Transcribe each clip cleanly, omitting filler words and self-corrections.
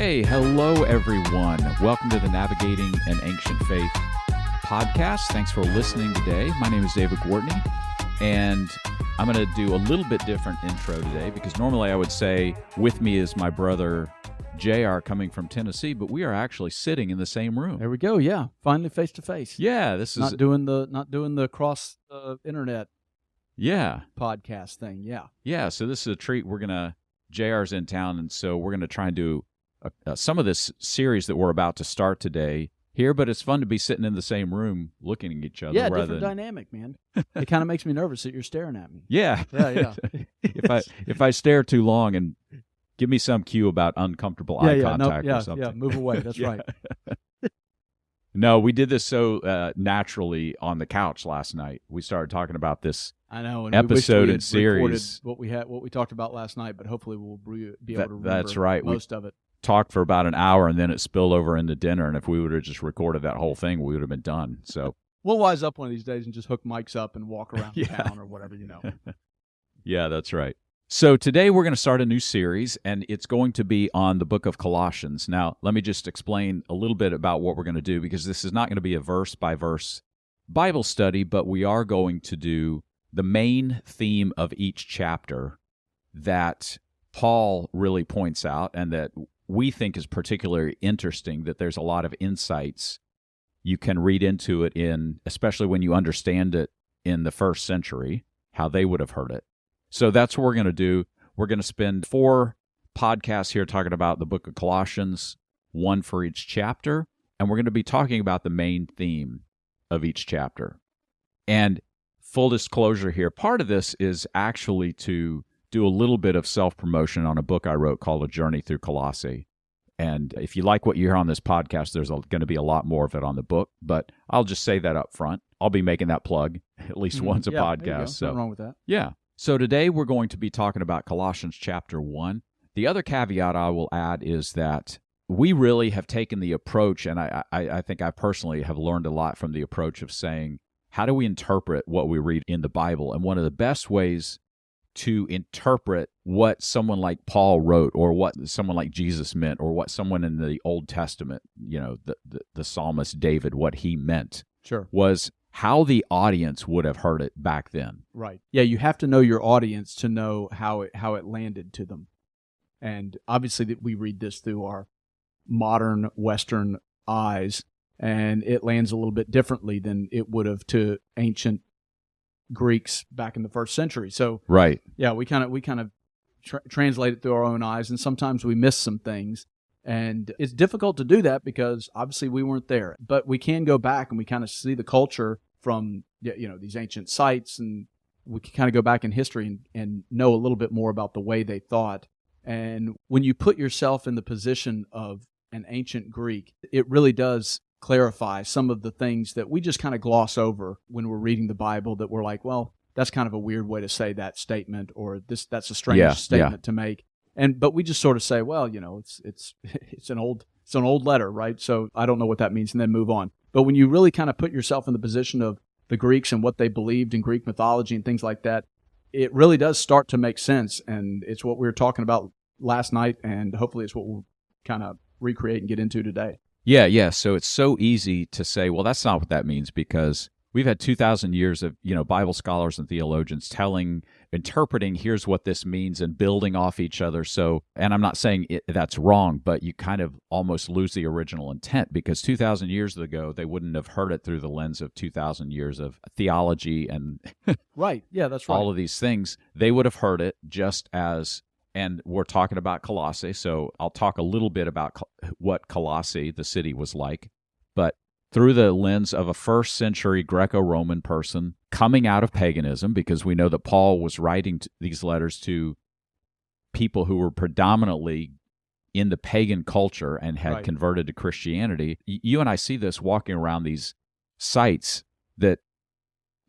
Hey, hello everyone. Welcome to the Navigating an Ancient Faith podcast. Thanks for listening today. My name is David Gwartney, and I'm going to do a little bit different intro today because normally I would say with me is my brother JR coming from Tennessee, but we are actually sitting in the same room. There we go. Yeah, finally face to face. Yeah, this is not doing the cross internet podcast thing. Yeah. So this is a treat. JR's in town, and so we're gonna try and do some of this series that we're about to start today here, but it's fun to be sitting in the same room looking at each other. Yeah, different dynamic, man. It kind of makes me nervous that you're staring at me. Yeah. Yeah. If I stare too long, and give me some cue about uncomfortable eye contact or something. Yeah, move away. That's right. No, we did this so naturally on the couch last night. We started talking about this. I know, and episode we and series. What we talked about last night, but hopefully we'll be able to remember that's right. most of it. Talked for about an hour, and then it spilled over into dinner. And if we would have just recorded that whole thing, we would have been done. So we'll wise up one of these days and just hook mics up and walk around town or whatever, Yeah, that's right. So today we're going to start a new series, and it's going to be on the book of Colossians. Now, let me just explain a little bit about what we're going to do, because this is not going to be a verse-by-verse Bible study, but we are going to do the main theme of each chapter that Paul really points out and that we think is particularly interesting, that there's a lot of insights you can read into it especially when you understand it in the first century, how they would have heard it. So that's what we're going to do. We're going to spend 4 podcasts here talking about the book of Colossians, 1 for each chapter, and we're going to be talking about the main theme of each chapter. And full disclosure here, part of this is actually to do a little bit of self-promotion on a book I wrote called A Journey Through Colossae. And if you like what you hear on this podcast, there's going to be a lot more of it on the book, but I'll just say that up front. I'll be making that plug at least once a podcast. So nothing wrong with that. Yeah. So today we're going to be talking about Colossians chapter 1. The other caveat I will add is that we really have taken the approach, and I think I personally have learned a lot from the approach of saying, how do we interpret what we read in the Bible? And one of the best ways to interpret what someone like Paul wrote, or what someone like Jesus meant, or what someone in the Old Testament, the psalmist David, what he meant, was how the audience would have heard it back then. Right. Yeah, you have to know your audience to know how it landed to them. And obviously that we read this through our modern Western eyes, and it lands a little bit differently than it would have to ancient Greeks back in the first century. So, right. Yeah, we kind of translate it through our own eyes, and sometimes we miss some things. And it's difficult to do that because obviously we weren't there. But we can go back and we kind of see the culture from these ancient sites, and we can kind of go back in history and know a little bit more about the way they thought. And when you put yourself in the position of an ancient Greek, it really does clarify some of the things that we just kind of gloss over when we're reading the Bible, that we're like, well, that's kind of a weird way to say that statement, or that's a strange statement to make. But we just sort of say, well, it's an old letter, right? So I don't know what that means, and then move on. But when you really kind of put yourself in the position of the Greeks and what they believed in Greek mythology and things like that, it really does start to make sense. And it's what we were talking about last night, and hopefully it's what we'll kind of recreate and get into today. Yeah. So it's so easy to say, well, that's not what that means, because we've had 2,000 years of, Bible scholars and theologians interpreting, here's what this means, and building off each other. So, and I'm not saying that's wrong, but you kind of almost lose the original intent, because 2,000 years ago, they wouldn't have heard it through the lens of 2,000 years of theology and right. Yeah, that's right. all of these things. They would have heard it just as, and we're talking about Colossae, so I'll talk a little bit about what Colossae, the city, was like, but through the lens of a first-century Greco-Roman person coming out of paganism, because we know that Paul was writing these letters to people who were predominantly in the pagan culture and had converted to Christianity. You and I see this walking around these sites, that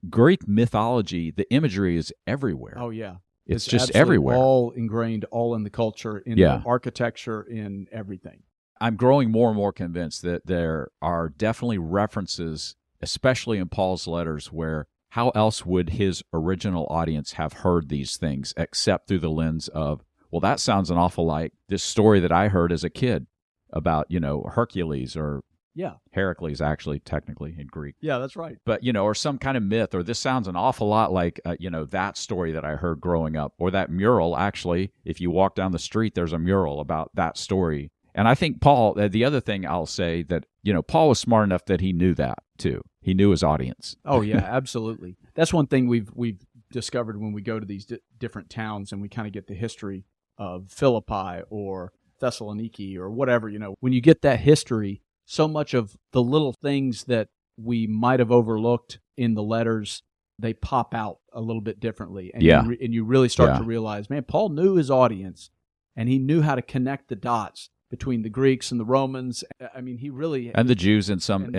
Greek mythology, the imagery is everywhere. Oh, yeah. It's just everywhere. All ingrained, all in the culture, in the architecture, in everything. I'm growing more and more convinced that there are definitely references, especially in Paul's letters, where how else would his original audience have heard these things except through the lens of, well, that sounds an awful like this story that I heard as a kid. about, Hercules or Yeah. Heracles, actually, technically, in Greek. Yeah, that's right. But, or some kind of myth, or this sounds an awful lot like, that story that I heard growing up, or that mural, actually. If you walk down the street, there's a mural about that story. And I think Paul, the other thing I'll say that, Paul was smart enough that he knew that, too. He knew his audience. Oh, yeah, absolutely. That's one thing we've discovered when we go to these different towns and we kind of get the history of Philippi or Thessaloniki or whatever, when you get that history, so much of the little things that we might have overlooked in the letters, they pop out a little bit differently. And you really start to realize, man, Paul knew his audience, and he knew how to connect the dots between the Greeks and the Romans. I mean, he really... And the Jews in some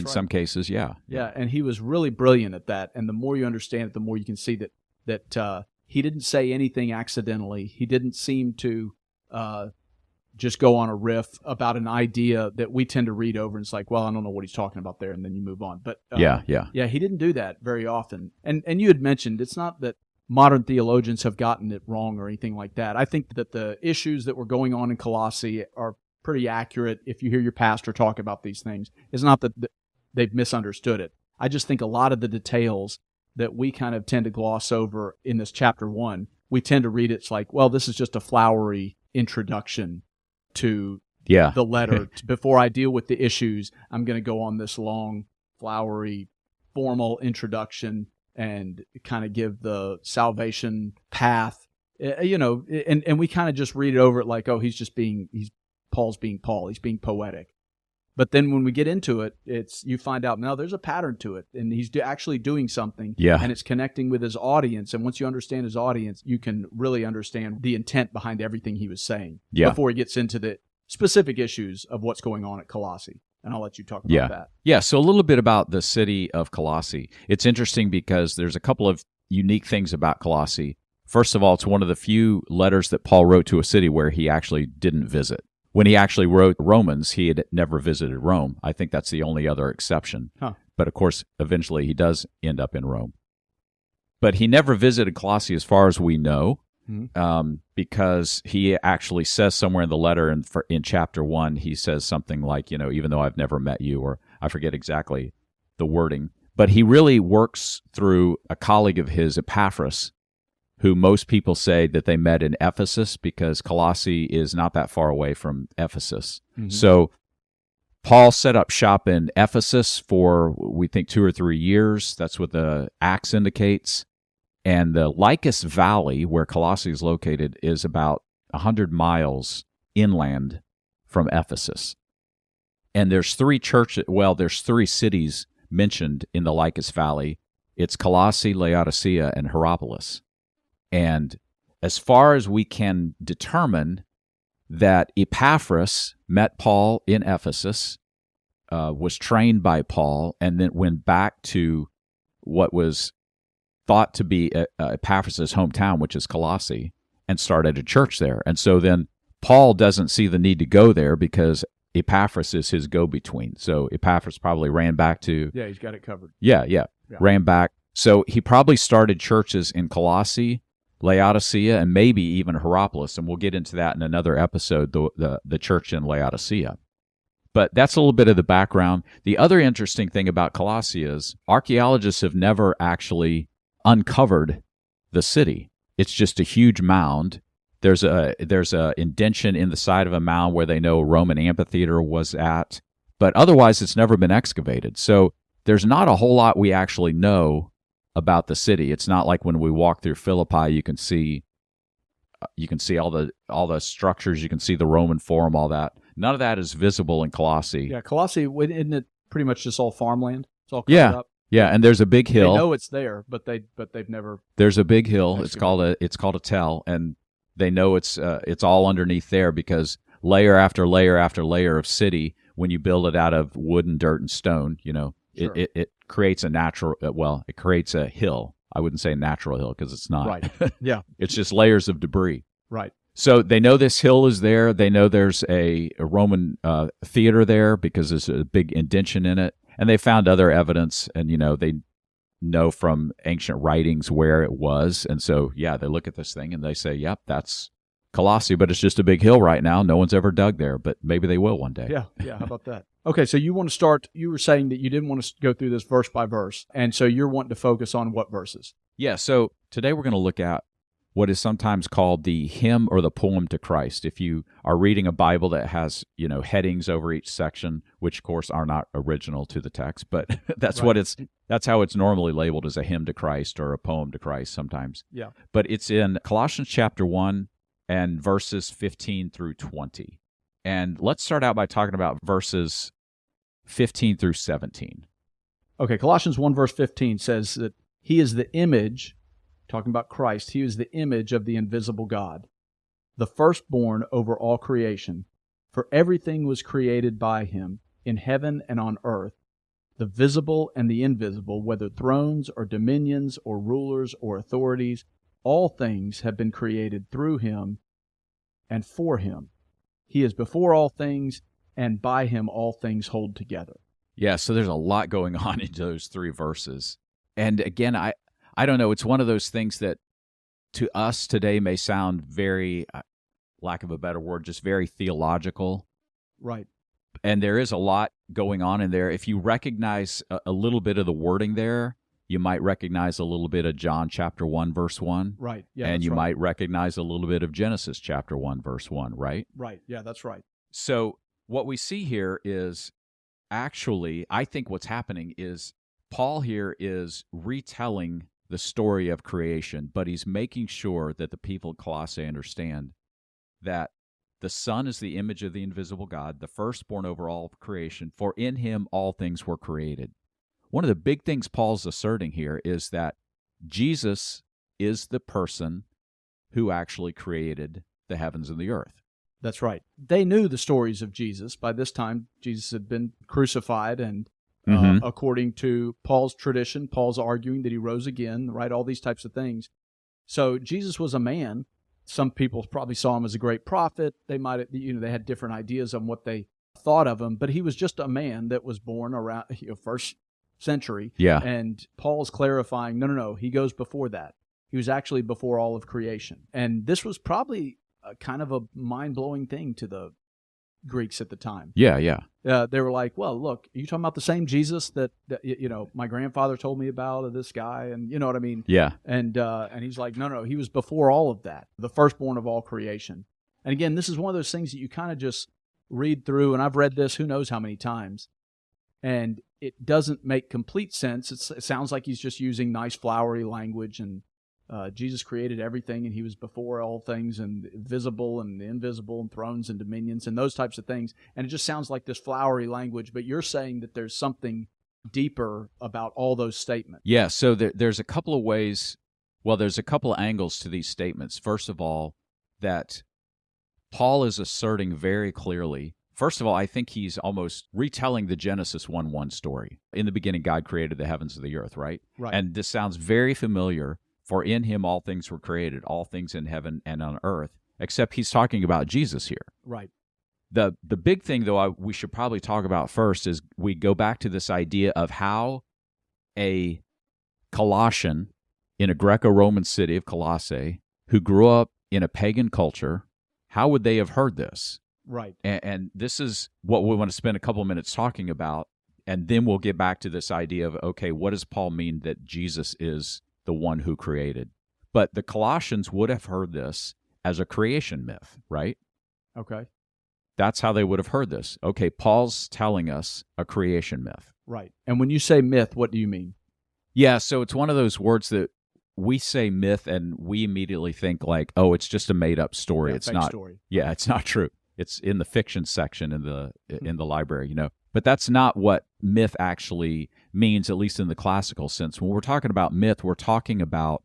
some cases, Yeah, and he was really brilliant at that. And the more you understand it, the more you can see that he didn't say anything accidentally. He didn't seem to... just go on a riff about an idea that we tend to read over and it's like, well, I don't know what he's talking about there, and then you move on. But he didn't do that very often. And you had mentioned it's not that modern theologians have gotten it wrong or anything like that. I think that the issues that were going on in Colossae are pretty accurate. If you hear your pastor talk about these things, it's not that they've misunderstood it. I just think a lot of the details that we kind of tend to gloss over in this chapter 1, we tend to read it's like, well, this is just a flowery introduction to the letter. Before I deal with the issues, I'm going to go on this long, flowery, formal introduction and kind of give the salvation path, and we kind of just read it over it like, oh, Paul's being Paul. He's being poetic. But then when we get into it, you find out, no, there's a pattern to it, and he's actually doing something, and it's connecting with his audience. And once you understand his audience, you can really understand the intent behind everything he was saying before he gets into the specific issues of what's going on at Colossae. And I'll let you talk about that. Yeah, so a little bit about the city of Colossae. It's interesting because there's a couple of unique things about Colossae. First of all, it's one of the few letters that Paul wrote to a city where he actually didn't visit. When he actually wrote Romans, he had never visited Rome. I think that's the only other exception. But of course, eventually he does end up in Rome. But he never visited Colossae as far as we know, because he actually says somewhere in the letter in chapter 1, he says something like, even though I've never met you, or I forget exactly the wording. But he really works through a colleague of his, Epaphras, who most people say that they met in Ephesus because Colossae is not that far away from Ephesus. Mm-hmm. So Paul set up shop in Ephesus for, we think, 2 or 3 years. That's what the Acts indicates. And the Lycus Valley, where Colossae is located, is about 100 miles inland from Ephesus. And there's 3 cities mentioned in the Lycus Valley. It's Colossae, Laodicea, and Hierapolis. And as far as we can determine, that Epaphras met Paul in Ephesus, was trained by Paul, and then went back to what was thought to be Epaphras' hometown, which is Colossae, and started a church there. And so then Paul doesn't see the need to go there because Epaphras is his go-between. So Epaphras probably ran back to... Yeah, he's got it covered. Yeah. Ran back. So he probably started churches in Colossae, Laodicea, and maybe even Hierapolis, and we'll get into that in another episode, the church in Laodicea. But that's a little bit of the background. The other interesting thing about Colossae is archaeologists have never actually uncovered the city. It's just a huge mound. There's a indention in the side of a mound where they know a Roman amphitheater was at, but otherwise it's never been excavated. So there's not a whole lot we actually know about the city. It's not like when we walk through Philippi, you can see all the structures, you can see the Roman Forum, all that. None of that is visible in Colossae. Yeah, Colossae, isn't it pretty much just all farmland? It's all covered up. Yeah, and there's a big hill. They know it's there, but they've never. There's a big hill. It's called a retell, and they know it's all underneath there because layer after layer after layer of city. When you build it out of wood and dirt and stone, sure. it creates it creates a hill. I wouldn't say natural hill because it's not. Right. Yeah. It's just layers of debris. Right. So they know this hill is there. They know there's a Roman theater there because there's a big indention in it. And they found other evidence, and, they know from ancient writings where it was. And so, they look at this thing and they say, yep, that's Colossae, but it's just a big hill right now. No one's ever dug there, but maybe they will one day. Yeah. How about that? Okay, so you want to start, you were saying that you didn't want to go through this verse by verse, and so you're wanting to focus on what verses? Yeah, so today we're going to look at what is sometimes called the hymn or the poem to Christ. If you are reading a Bible that has, headings over each section, which of course are not original to the text, but that's Right. that's how it's normally labeled, as a hymn to Christ or a poem to Christ sometimes. Yeah. But it's in Colossians chapter 1 and verses 15 through 20. And let's start out by talking about verses 15 through 17. Okay, Colossians 1 verse 15 says that he is the image, talking about Christ, he is the image of the invisible God, the firstborn over all creation. For everything was created by him, in heaven and on earth, the visible and the invisible, whether thrones or dominions or rulers or authorities, all things have been created through him and for him. He is before all things, and by him all things hold together. Yeah, so there's a lot going on in those three verses. And again, I don't know, it's one of those things that to us today may sound very, lack of a better word, just very theological. Right. And there is a lot going on in there. If you recognize a little bit of the wording there, you might recognize a little bit of John chapter 1, verse 1. Right. Yeah. And you right. might recognize a little bit of Genesis chapter 1, verse 1, right? Right. Yeah, that's right. So what we see here is actually, I think what's happening is Paul here is retelling the story of creation, but he's making sure that the people of Colossae understand that the Son is the image of the invisible God, the firstborn over all of creation, for in him all things were created. One of the big things Paul's asserting here is that Jesus is the person who actually created the heavens and the earth. That's right. They knew the stories of Jesus. By this time, Jesus had been crucified, and according to Paul's tradition, Paul's arguing that he rose again, right? All these types of things. So Jesus was a man. Some people probably saw him as a great prophet. They might have, they had different ideas on what they thought of him, but he was just a man that was born around first century. Yeah. And Paul's clarifying, no, he goes before that. He was actually before all of creation. And this was probably kind of a mind-blowing thing to the Greeks at the time. Yeah. They were like, well, look, are you talking about the same Jesus that my grandfather told me about, of this guy? And you know what I mean? Yeah. And he's like, no, he was before all of that, the firstborn of all creation. And again, this is one of those things that you kind of just read through, and I've read this who knows how many times, and it doesn't make complete sense. It sounds like he's just using nice flowery language, and Jesus created everything, and he was before all things, and visible and invisible, and thrones and dominions, and those types of things. And it just sounds like this flowery language, but you're saying that there's something deeper about all those statements. Yeah, so there's a couple of ways, there's a couple of angles to these statements. First of all, that Paul is asserting very clearly, first of all, I think he's almost retelling the Genesis 1:1 story. In the beginning, God created the heavens and the earth, right? Right. And this sounds very familiar. For in him all things were created, all things in heaven and on earth, except he's talking about Jesus here. Right. The big thing, though, we should probably talk about first is we go back to this idea of how a Colossian in a Greco-Roman city of Colossae who grew up in a pagan culture, how would they have heard this? Right. And this is what we want to spend a couple of minutes talking about, and then we'll get back to this idea of, okay, what does Paul mean that Jesus is the one who created? But the Colossians would have heard this as a creation myth, right? Okay. That's how they would have heard this. Okay, Paul's telling us a creation myth. Right. And when you say myth, what do you mean? Yeah, so it's one of those words that we say myth and we immediately think like, oh, it's just a made-up story. Yeah, it's fake not. Story. Yeah, it's not true. It's in the fiction section in the library, But that's not what myth actually means, at least in the classical sense. When we're talking about myth, we're talking about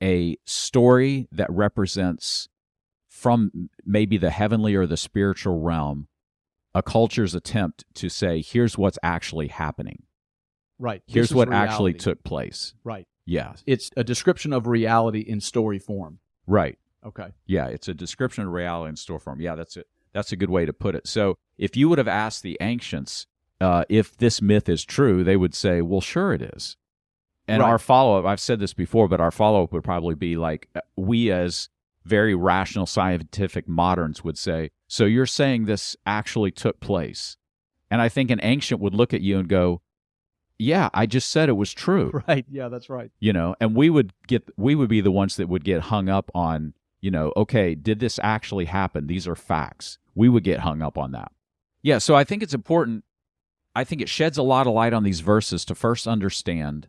a story that represents, from maybe the heavenly or the spiritual realm, a culture's attempt to say, here's what's actually happening. Right. Here's what reality. actually took place. Right. Yeah. It's a description of reality in story form. Right. Okay. Yeah, it's a description of reality in store form. Yeah, that's it. That's a good way to put it. So if you would have asked the ancients if this myth is true, they would say, well, sure it is. And Right. our follow-up, I've said this before, but our follow-up would probably be like, we as very rational scientific moderns would say, so you're saying this actually took place. And I think an ancient would look at you and go, yeah, I just said it was true. Right. Yeah, that's right. And we would be the ones that would get hung up on, okay, did this actually happen? These are facts. We would get hung up on that. Yeah, so I think it's important. I think it sheds a lot of light on these verses to first understand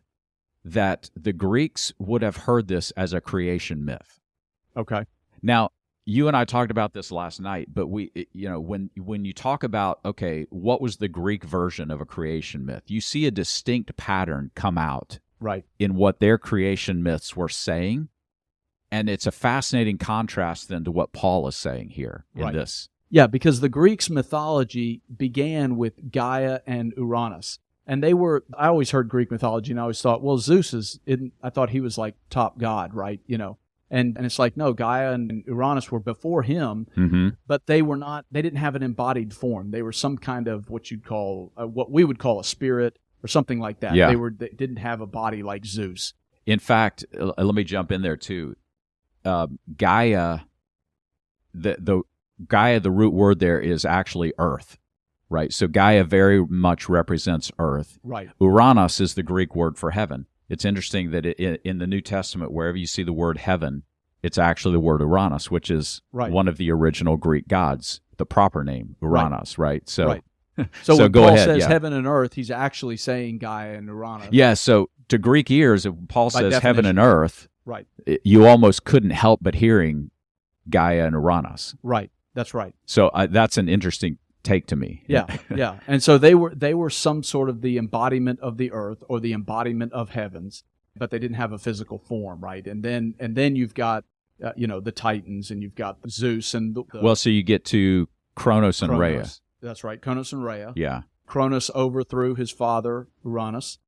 that the Greeks would have heard this as a creation myth. Okay. Now, you and I talked about this last night, but when you talk about, okay, what was the Greek version of a creation myth? You see a distinct pattern come out right in what their creation myths were saying, and it's a fascinating contrast then to what Paul is saying here in this. Yeah, because the Greeks' mythology began with Gaia and Uranus. And I always heard Greek mythology and I always thought, well, Zeus I thought he was like top god, right? And it's like, no, Gaia and Uranus were before him, but they didn't have an embodied form. They were some kind of what we would call a spirit or something like that. Yeah. They didn't have a body like Zeus. In fact, let me jump in there too. Gaia, the root word there is actually earth, right? So Gaia very much represents earth. Right. Uranus is the Greek word for heaven. It's interesting that in the New Testament, wherever you see the word heaven, it's actually the word Uranus, which is one of the original Greek gods, the proper name, Uranus, right? So, so when go Paul ahead, says heaven and earth, he's actually saying Gaia and Uranus. Yeah, so to Greek ears, if Paul says definition, heaven and earth, right, you almost couldn't help but hearing Gaia and Uranus. Right, that's right. So that's an interesting take to me. Yeah. And so they were some sort of the embodiment of the earth or the embodiment of heavens, but they didn't have a physical form, right? And then you've got the Titans, and you've got Zeus and so you get to Kronos and Rhea. That's right, Kronos and Rhea. Yeah. Kronos overthrew his father Uranus,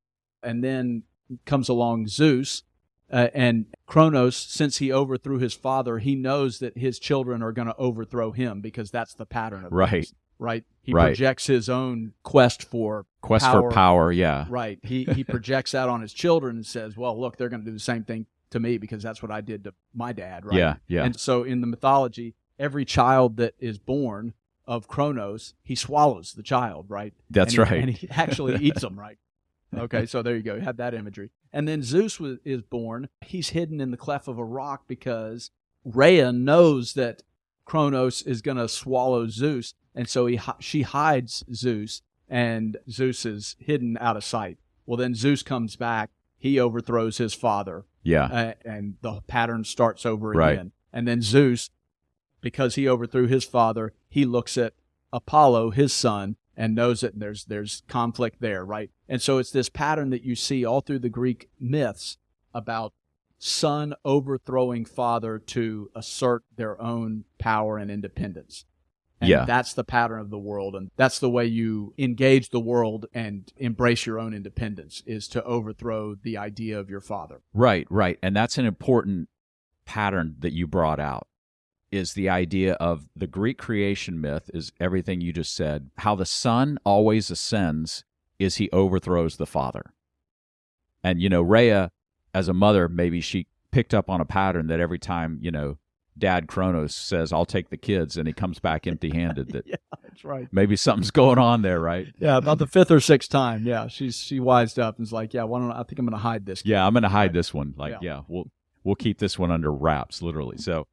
and then comes along Zeus. And Kronos, since he overthrew his father, he knows that his children are going to overthrow him because that's the pattern of things. Right. He projects his own quest for power. Yeah. Right. He projects that on his children and says, well, look, they're going to do the same thing to me because that's what I did to my dad. Right. Yeah. Yeah. And so in the mythology, every child that is born of Kronos, he swallows the child. Right. That's right. And he actually eats them. Right. Okay. So there you go. You have that imagery. And then Zeus is born. He's hidden in the cleft of a rock because Rhea knows that Kronos is going to swallow Zeus. And so she hides Zeus, and Zeus is hidden out of sight. Well, then Zeus comes back. He overthrows his father. Yeah. And the pattern starts over again. And then Zeus, because he overthrew his father, he looks at Apollo, his son, and knows that there's conflict there, right? And so it's this pattern that you see all through the Greek myths about son overthrowing father to assert their own power and independence. And that's the pattern of the world, and that's the way you engage the world and embrace your own independence, is to overthrow the idea of your father. Right. And that's an important pattern that you brought out, is the idea of the Greek creation myth is everything you just said. How the son always ascends is he overthrows the father. And, Rhea, as a mother, maybe she picked up on a pattern that every time, Dad Kronos says, I'll take the kids, and he comes back empty-handed. That yeah, that's right. Maybe something's going on there, right? Yeah, about the fifth or sixth time. Yeah, she wised up and is like, I think I'm going to hide this kid. Yeah, I'm going to hide this one. We'll keep this one under wraps, literally. So,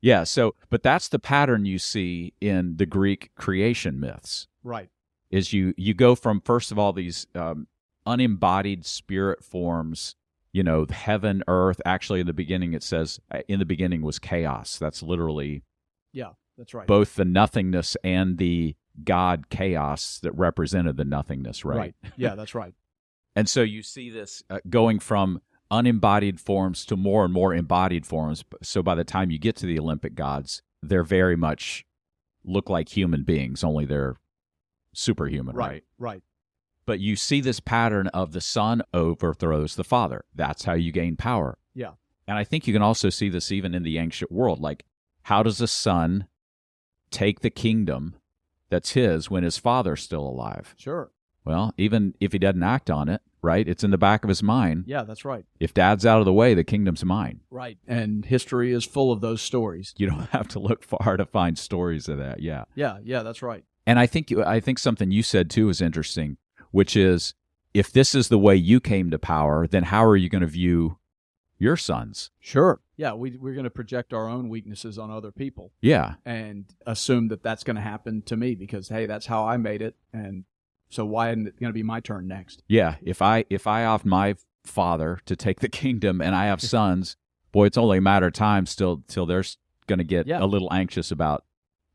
but that's the pattern you see in the Greek creation myths. Right. Is you go from, first of all, these unembodied spirit forms, heaven, earth. Actually, in the beginning, it says, in the beginning was chaos. That's literally that's right. Both the nothingness and the God chaos that represented the nothingness, right? Right. Yeah, that's right. And so you see this going from unembodied forms to more and more embodied forms. So by the time you get to the Olympic gods, they're very much look like human beings, only they're superhuman, right? Right. But you see this pattern of the son overthrows the father. That's how you gain power. Yeah. And I think you can also see this even in the ancient world. Like, how does a son take the kingdom that's his when his father's still alive? Sure. Well, even if he doesn't act on it, right? It's in the back of his mind. Yeah, that's right. If Dad's out of the way, the kingdom's mine. Right. And history is full of those stories. You don't have to look far to find stories of that. Yeah. Yeah, that's right. And I think something you said too is interesting, which is if this is the way you came to power, then how are you going to view your sons? Sure. Yeah, we're going to project our own weaknesses on other people. Yeah. And assume that that's going to happen to me because, hey, that's how I made it. And so why isn't it going to be my turn next? Yeah. If I opt my father to take the kingdom and I have sons, boy, it's only a matter of time till they're going to get a little anxious about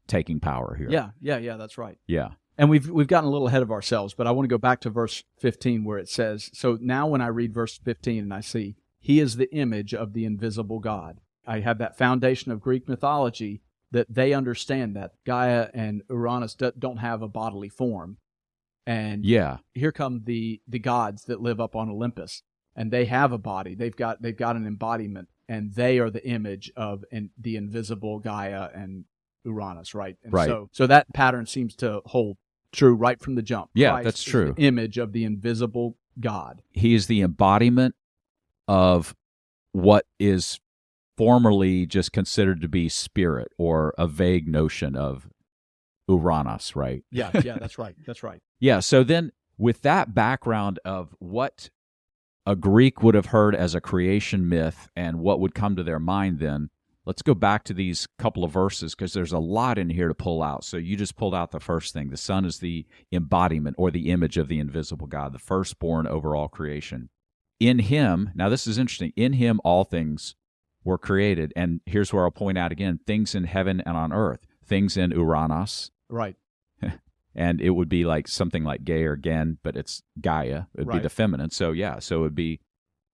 taking power here. Yeah, that's right. Yeah. And we've gotten a little ahead of ourselves, but I want to go back to verse 15 where it says, so now when I read verse 15 and I see, he is the image of the invisible God. I have that foundation of Greek mythology that they understand that Gaia and Uranus don't have a bodily form. And here come the gods that live up on Olympus, and they have a body. They've got an embodiment, and they are the image of the invisible Gaia and Uranus, right? And right. So that pattern seems to hold true right from the jump. Yeah, Christ that's true. Is the image of the invisible God. He is the embodiment of what is formerly just considered to be spirit or a vague notion of Uranus, right? Yeah, that's right. That's right. Yeah, so then with that background of what a Greek would have heard as a creation myth and what would come to their mind then, let's go back to these couple of verses because there's a lot in here to pull out. So you just pulled out the first thing. The Son is the embodiment or the image of the invisible God, the firstborn over all creation. In him, now this is interesting, in him all things were created. And here's where I'll point out again, things in heaven and on earth, things in Uranus. Right. And it would be like something like Gaia or Gen, but it's Gaia. It would be the feminine. So so it would be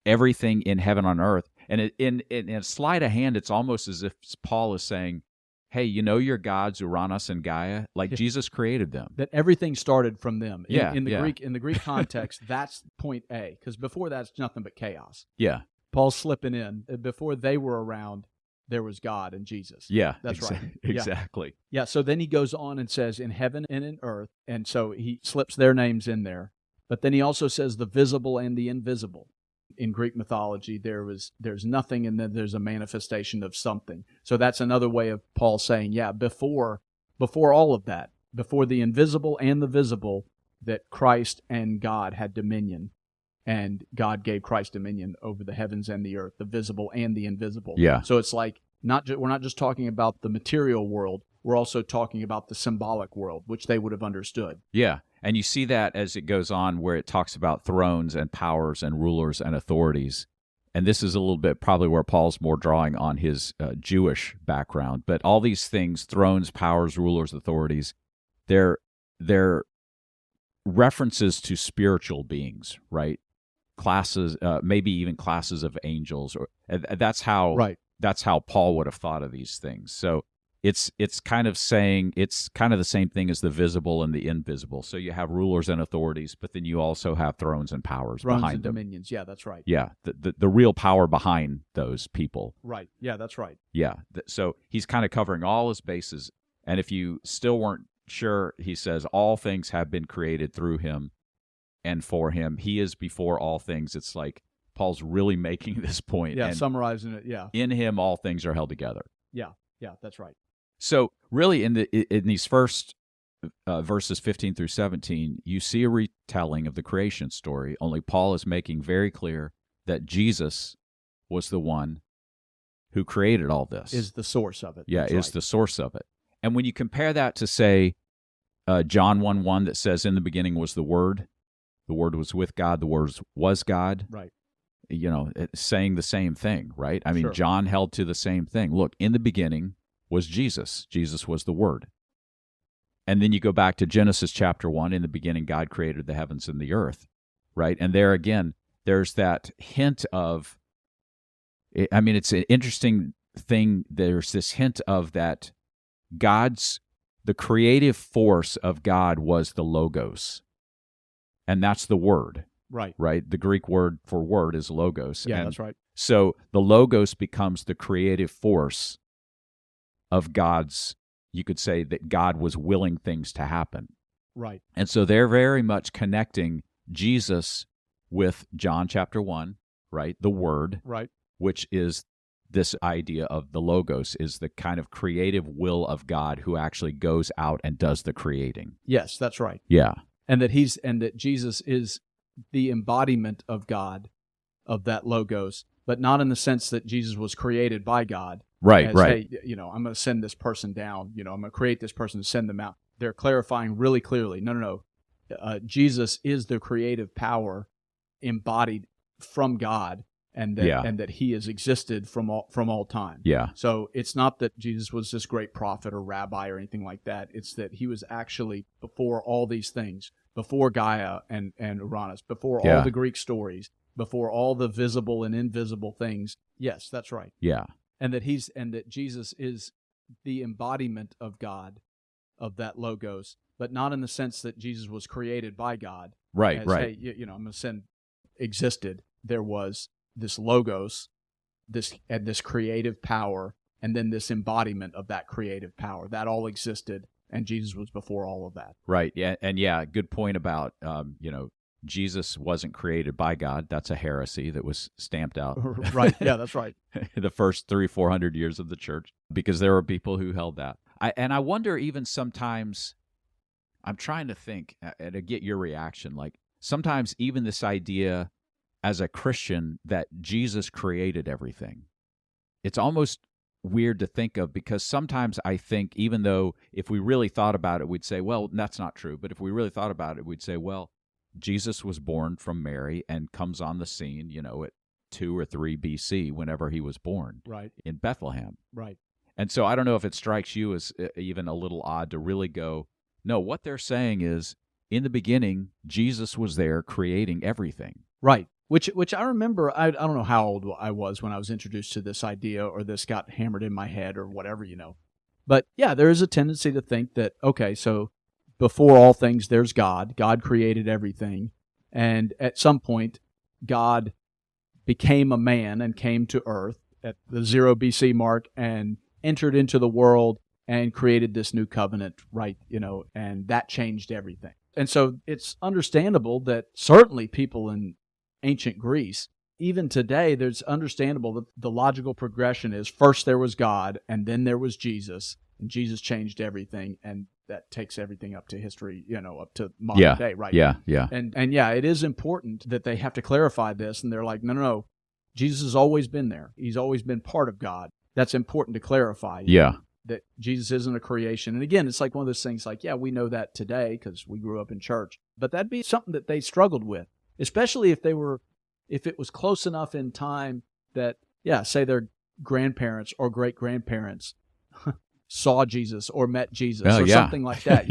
everything in heaven on earth. And in a sleight of hand, it's almost as if Paul is saying, hey, you know your gods, Uranus and Gaia? Like Jesus created them. That everything started from them. In the Greek context, that's point A, because before that's nothing but chaos. Yeah. Paul's slipping in. Before they were around, there was God and Jesus. Yeah. That's right. Exactly. Yeah, so then he goes on and says, in heaven and in earth, and so he slips their names in there. But then he also says the visible and the invisible. In Greek mythology, there's nothing, and then there's a manifestation of something. So that's another way of Paul saying, before all of that, before the invisible and the visible, that Christ and God had dominion, and God gave Christ dominion over the heavens and the earth, the visible and the invisible. Yeah. So it's like we're not just talking about the material world, we're also talking about the symbolic world, which they would have understood. Yeah. And you see that as it goes on where it talks about thrones and powers and rulers and authorities. And this is a little bit probably where Paul's more drawing on his Jewish background. But all these things, thrones, powers, rulers, authorities, they're references to spiritual beings, right? Classes, maybe even classes of angels. That's how Paul would have thought of these things. So it's kind of saying it's kind of the same thing as the visible and the invisible. So you have rulers and authorities, but then you also have thrones and powers behind them. Dominions. Yeah, that's right. Yeah, the real power behind those people. Right. Yeah, that's right. Yeah. So he's kind of covering all his bases. And if you still weren't sure, he says all things have been created through him and for him. He is before all things. It's like Paul's really making this point. Yeah, summarizing it. Yeah. In him, all things are held together. Yeah, that's right. So really, in these first verses 15 through 17, you see a retelling of the creation story, only Paul is making very clear that Jesus was the one who created all this. Is the source of it. Yeah, is the source of it. And when you compare that to, say, John 1:1 that says, in the beginning was the Word was with God, the Word was God. Right. You know, it's saying the same thing, right? I mean, Sure. John held to the same thing. Look, in the beginning was Jesus. Jesus was the Word. And then you go back to Genesis chapter 1, in the beginning God created the heavens and the earth, right? And there again, there's that hint of, I mean, it's an interesting thing. There's this hint of that the creative force of God was the Logos. And that's the Word. Right? The Greek word for word is logos. Yeah, and that's right. So the Logos becomes the creative force of God's, you could say that God was willing things to happen. Right. And so they're very much connecting Jesus with John chapter 1, right? The Word, Right. which is this idea of the Logos, is the kind of creative will of God who actually goes out and does the creating. Yes, that's right. Yeah. And that Jesus is the embodiment of God, of that Logos, but not in the sense that Jesus was created by God. Right, As, right. hey, I'm going to send this person down. I'm going to create this person to send them out. They're clarifying really clearly. No. Jesus is the creative power embodied from God, and that He has existed from all time. Yeah. So it's not that Jesus was this great prophet or rabbi or anything like that. It's that He was actually before all these things, before Gaia and Uranus, before all the Greek stories, before all the visible and invisible things. Yes, that's right. Yeah. And that Jesus is the embodiment of God, of that Logos, but not in the sense that Jesus was created by God. Right, as, right. Hey, I'm going to send existed. There was this Logos, this creative power, and then this embodiment of that creative power. That all existed, and Jesus was before all of that. Right. Yeah. And good point about, Jesus wasn't created by God. That's a heresy that was stamped out. Right. Yeah, that's right. The first 300-400 years of the church, because there were people who held that. I wonder, even sometimes, I'm trying to think and to get your reaction, like sometimes even this idea as a Christian that Jesus created everything, it's almost weird to think of, because sometimes I think, even though if we really thought about it, we'd say, well, that's not true. But if we really thought about it, we'd say, well, Jesus was born from Mary and comes on the scene, at 2 or 3 BC, whenever he was born, right, in Bethlehem. Right. And so I don't know if it strikes you as even a little odd to really go, no, what they're saying is, in the beginning, Jesus was there creating everything. Right. Which I remember, I don't know how old I was when I was introduced to this idea, or this got hammered in my head or whatever, But yeah, there is a tendency to think that, okay, so before all things, there's God. God created everything. And at some point, God became a man and came to earth at the 0 BC mark and entered into the world and created this new covenant, right? And that changed everything. And so it's understandable that certainly people in ancient Greece, even today, there's understandable that the logical progression is first there was God and then there was Jesus, and Jesus changed everything, and that takes everything up to history, up to modern day, right? Yeah. And yeah, it is important that they have to clarify this, and they're like, no, Jesus has always been there. He's always been part of God. That's important to clarify. That Jesus isn't a creation. And again, it's like one of those things like, yeah, we know that today because we grew up in church, but that'd be something that they struggled with, especially if it was close enough in time that, say their grandparents or great-grandparents saw Jesus or met Jesus something like that,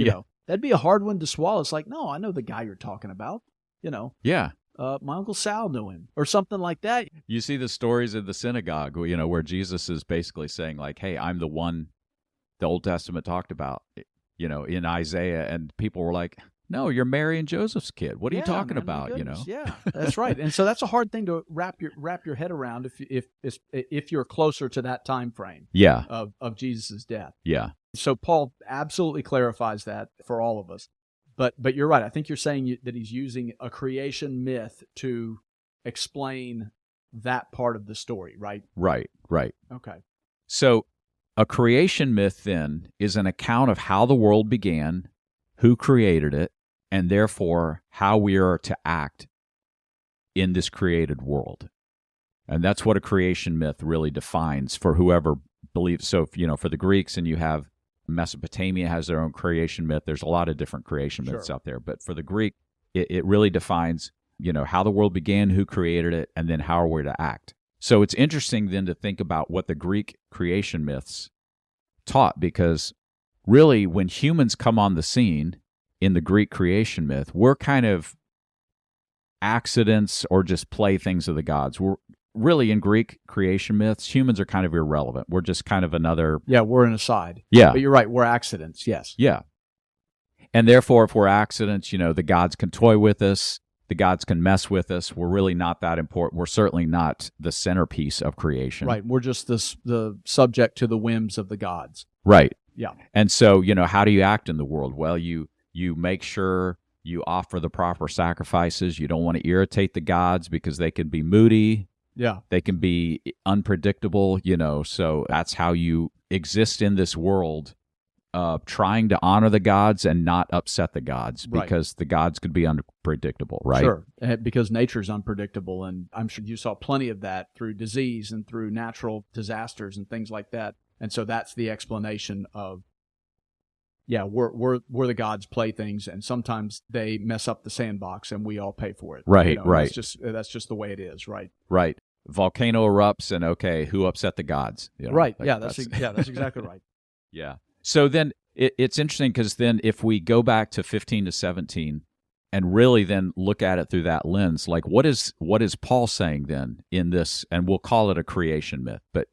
That'd be a hard one to swallow. It's like, no, I know the guy you're talking about, Yeah. My Uncle Sal knew him, or something like that. You see the stories in the synagogue, where Jesus is basically saying, like, hey, I'm the one the Old Testament talked about, in Isaiah, and people were like, no, you're Mary and Joseph's kid. What are you talking about? Yeah, that's right. And so that's a hard thing to wrap your head around if you're closer to that time frame. Yeah. Of Jesus' death. Yeah. So Paul absolutely clarifies that for all of us. But you're right. I think you're saying that he's using a creation myth to explain that part of the story, right? Right. Okay. So a creation myth then is an account of how the world began, who created it, and therefore how we are to act in this created world. And that's what a creation myth really defines for whoever believes. So, for the Greeks, and you have Mesopotamia has their own creation myth. There's a lot of different creation myths out there. But for the Greek, it really defines, how the world began, who created it, and then how we're to act. So it's interesting then to think about what the Greek creation myths taught, because really when humans come on the scene in the Greek creation myth, we're kind of accidents or just playthings of the gods. We're really, in Greek creation myths, humans are kind of irrelevant. We're just kind of another... Yeah, we're an aside. Yeah. But you're right, we're accidents, yes. Yeah. And therefore, if we're accidents, the gods can toy with us, the gods can mess with us. We're really not that important. We're certainly not the centerpiece of creation. Right, we're just the subject to the whims of the gods. Right. Yeah. And so, how do you act in the world? Well, you make sure You offer the proper sacrifices. You don't want to irritate the gods because they can be moody. Yeah. They can be unpredictable, so that's how you exist in this world, trying to honor the gods and not upset the gods, because the gods could be unpredictable, right? Sure, because nature's unpredictable, and I'm sure you saw plenty of that through disease and through natural disasters and things like that. And so that's the explanation of, we're the gods' playthings, and sometimes they mess up the sandbox, and we all pay for it. Right, right. That's just the way it is, right? Right. Volcano erupts, and okay, who upset the gods? Right. That's exactly right. Yeah. So then it's interesting, because then if we go back to 15 to 17 and really then look at it through that lens, like what is Paul saying then in this? And we'll call it a creation myth, but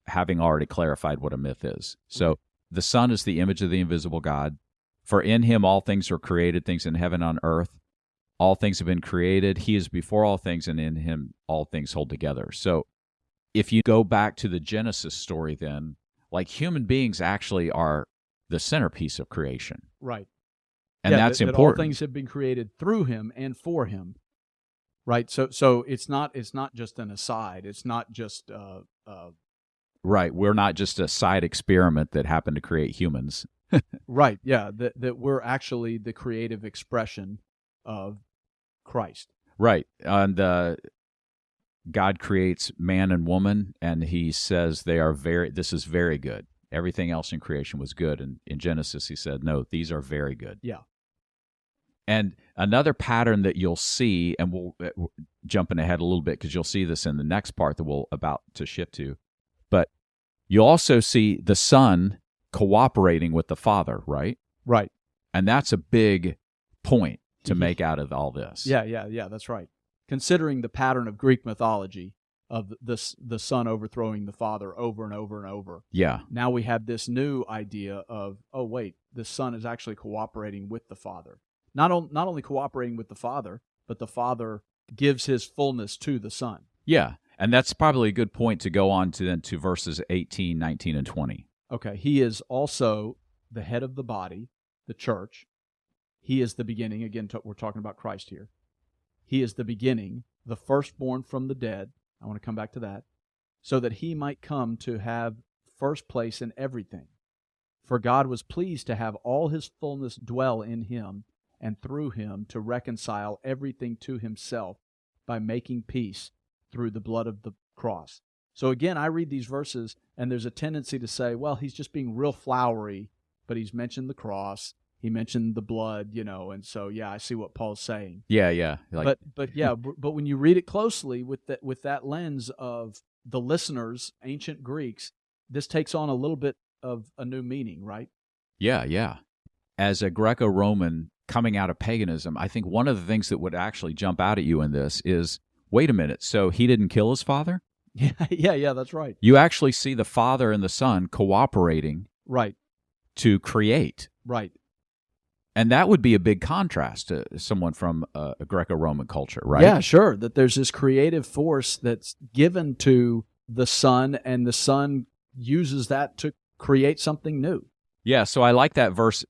having already clarified what a myth is. So the Son is the image of the invisible God. For in him all things are created, things in heaven and on earth. All things have been created. He is before all things, and in him all things hold together. So if you go back to the Genesis story then, like human beings actually are the centerpiece of creation. Right. And that's that important. All things have been created through him and for him. Right. So it's not just an aside. It's not just right. We're not just a side experiment that happened to create humans. Right. Yeah. That we're actually the creative expression of Christ. Right. And God creates man and woman, and he says this is very good. Everything else in creation was good. And in Genesis, he said, no, these are very good. Yeah. And another pattern that you'll see, and we'll jumping ahead a little bit because you'll see this in the next part that we'll about to shift to, but you'll also see the Son cooperating with the Father, right? Right. And that's a big point to make out of all this. Yeah, that's right. Considering the pattern of Greek mythology of the Son overthrowing the Father over and over and over. Yeah. Now we have this new idea of, oh wait, the Son is actually cooperating with the Father. Not only cooperating with the Father, but the Father gives his fullness to the Son. Yeah, and that's probably a good point to go on to verses 18, 19, and 20. Okay, he is also the head of the body, the church. He is the beginning. Again, we're talking about Christ here. He is the beginning, the firstborn from the dead. I want to come back to that. So that he might come to have first place in everything. For God was pleased to have all his fullness dwell in him, and through him to reconcile everything to himself by making peace through the blood of the cross. So again, I read these verses, and there's a tendency to say, well, he's just being real flowery, but he's mentioned the cross, he mentioned the blood, and so, I see what Paul's saying. Yeah. But when you read it closely with that lens of the listeners, ancient Greeks, this takes on a little bit of a new meaning, right? Yeah. As a Greco-Roman coming out of paganism, I think one of the things that would actually jump out at you in this is, wait a minute, so he didn't kill his father? Yeah, that's right. You actually see the Father and the Son cooperating right to create. Right. And that would be a big contrast to someone from a Greco-Roman culture, right? Yeah, sure, that there's this creative force that's given to the Son, and the Son uses that to create something new. Yeah, so I like that verse.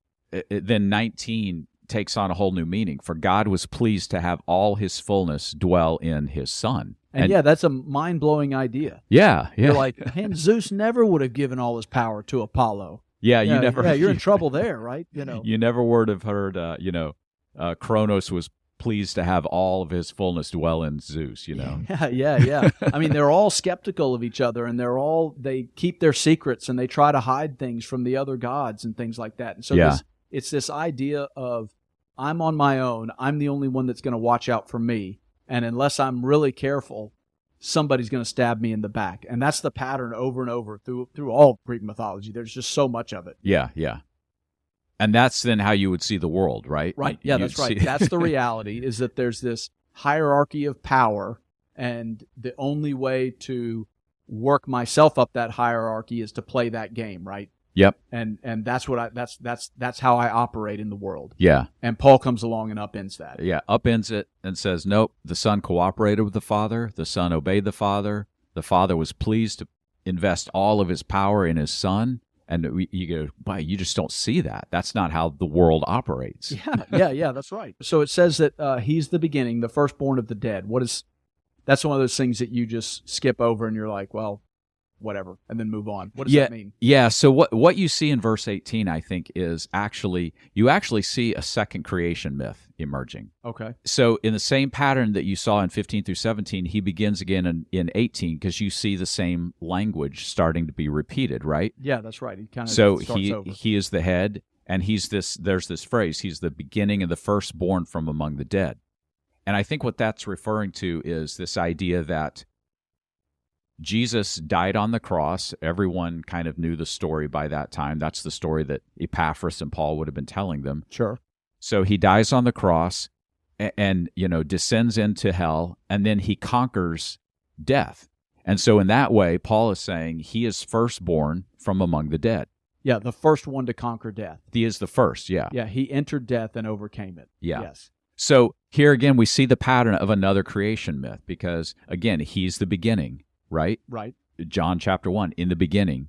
Then 19 takes on a whole new meaning. For God was pleased to have all his fullness dwell in his Son. And that's a mind-blowing idea. Yeah. You're like, man, Zeus never would have given all his power to Apollo. Yeah, you never. Yeah, you're in trouble there, right? You never would have heard. Kronos was pleased to have all of his fullness dwell in Zeus. Yeah. I mean, they're all skeptical of each other, and they keep their secrets, and they try to hide things from the other gods and things like that. And so it's this idea of, I'm on my own. I'm the only one that's going to watch out for me. And unless I'm really careful, somebody's going to stab me in the back. And that's the pattern over and over through all Greek mythology. There's just so much of it. Yeah. And that's then how you would see the world, right? Right. Yeah, that's right. That's the reality, is that there's this hierarchy of power, and the only way to work myself up that hierarchy is to play that game, right? Yep. And that's what that's how I operate in the world. Yeah. And Paul comes along and upends that. Yeah, upends it and says, nope, the Son cooperated with the Father, the Son obeyed the Father was pleased to invest all of his power in his Son, And you go, boy, you just don't see that. That's not how the world operates. Yeah, that's right. So it says that he's the beginning, the firstborn of the dead. That's one of those things that you just skip over and you're like, well, whatever, and then move on. What does that mean? Yeah, so what you see in verse 18, I think, is you actually see a second creation myth emerging. Okay. So in the same pattern that you saw in 15 through 17, he begins again in 18 because you see the same language starting to be repeated, right? Yeah, that's right. He kind of So starts over. he is the head, and there's this phrase, he's the beginning and the firstborn from among the dead. And I think what that's referring to is this idea that Jesus died on the cross. Everyone kind of knew the story by that time. That's the story that Epaphras and Paul would have been telling them. Sure. So he dies on the cross and descends into hell, and then he conquers death. And so in that way, Paul is saying he is firstborn from among the dead. Yeah, the first one to conquer death. He is the first, yeah. Yeah, he entered death and overcame it. Yeah. Yes. So here again, we see the pattern of another creation myth because, again, he's the beginning. Right? Right. John chapter 1, in the beginning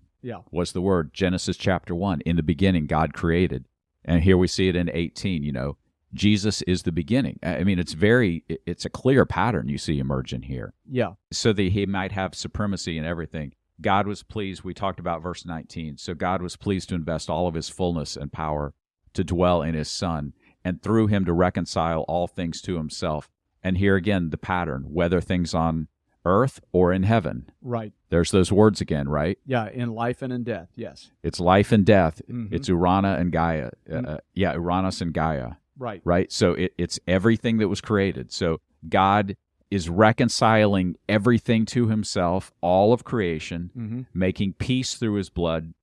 was the Word. Genesis chapter 1, in the beginning God created. And here we see it in 18, Jesus is the beginning. I mean, it's a clear pattern you see emerging here. Yeah. So that he might have supremacy in everything. God was pleased, we talked about verse 19, so God was pleased to invest all of his fullness and power to dwell in his Son, and through him to reconcile all things to himself. And here again, the pattern, whether things on earth or in heaven. Right. There's those words again, right? Yeah, in life and in death, yes. It's life and death. Mm-hmm. It's Urana and Gaia. Uranus and Gaia. Right. Right? So it's everything that was created. So God is reconciling everything to himself, all of creation, making peace through his blood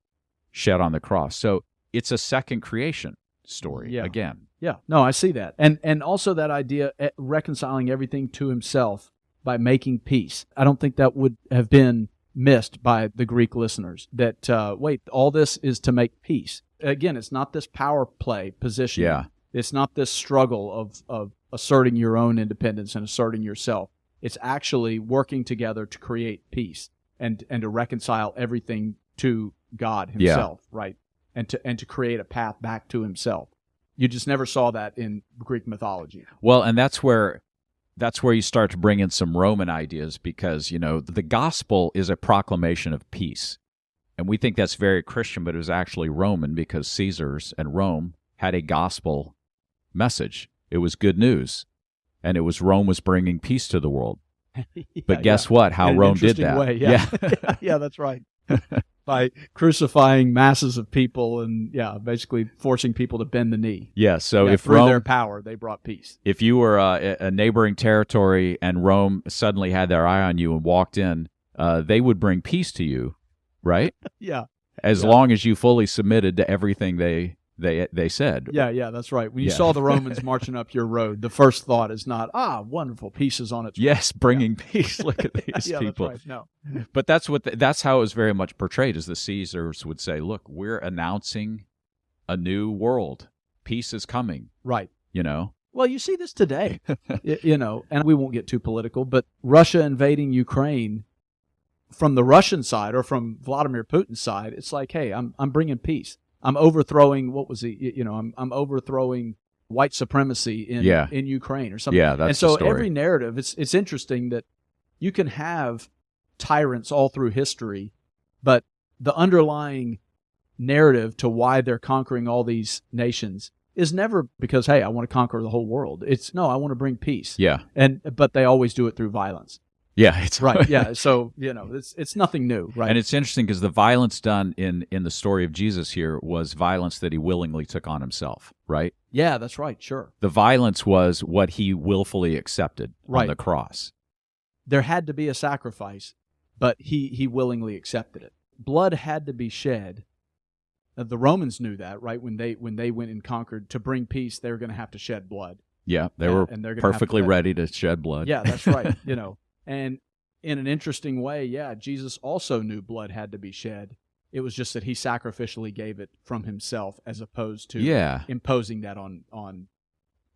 shed on the cross. So it's a second creation story again. Yeah. No, I see that. And also that idea, reconciling everything to himself by making peace. I don't think that would have been missed by the Greek listeners, that, all this is to make peace. Again, it's not this power play position. Yeah. It's not this struggle of asserting your own independence and asserting yourself. It's actually working together to create peace and to reconcile everything to God himself, right? And to create a path back to himself. You just never saw that in Greek mythology. Well, and that's where you start to bring in some Roman ideas because, the gospel is a proclamation of peace. And we think that's very Christian, but it was actually Roman because Caesars and Rome had a gospel message. It was good news. And it was Rome was bringing peace to the world. But guess what? How Rome did that. Way, yeah. Yeah, that's right. By crucifying masses of people and, basically forcing people to bend the knee. Yeah, so if through Rome, their power, they brought peace. If you were a neighboring territory and Rome suddenly had their eye on you and walked in, they would bring peace to you, right? Yeah. As long as you fully submitted to everything they said. Yeah, that's right. When you saw the Romans marching up your road, the first thought is not, wonderful, peace is on its way. Yes, bringing peace. Look at these people. That's right. No. But that's how it was very much portrayed, as the Caesars would say, look, we're announcing a new world. Peace is coming. Right. Well, you see this today, and we won't get too political, but Russia invading Ukraine, from the Russian side or from Vladimir Putin's side, it's like, hey, I'm bringing peace. I'm overthrowing, I'm overthrowing white supremacy in Ukraine or something. Yeah, that's and so the story. Every narrative, it's interesting that you can have tyrants all through history, but the underlying narrative to why they're conquering all these nations is never because, hey, I want to conquer the whole world. It's, no, I want to bring peace. Yeah. But they always do it through violence. Yeah, it's right. Yeah, so it's nothing new, right? And it's interesting because the violence done in the story of Jesus here was violence that he willingly took on himself, right? Yeah, that's right. Sure. The violence was what he willfully accepted on the cross. There had to be a sacrifice, but he willingly accepted it. Blood had to be shed. The Romans knew that, right? When they went and conquered to bring peace, they were going to have to shed blood. Yeah, they were perfectly ready to shed blood. Yeah, that's right. And in an interesting way, Jesus also knew blood had to be shed. It was just that he sacrificially gave it from himself as opposed to imposing that on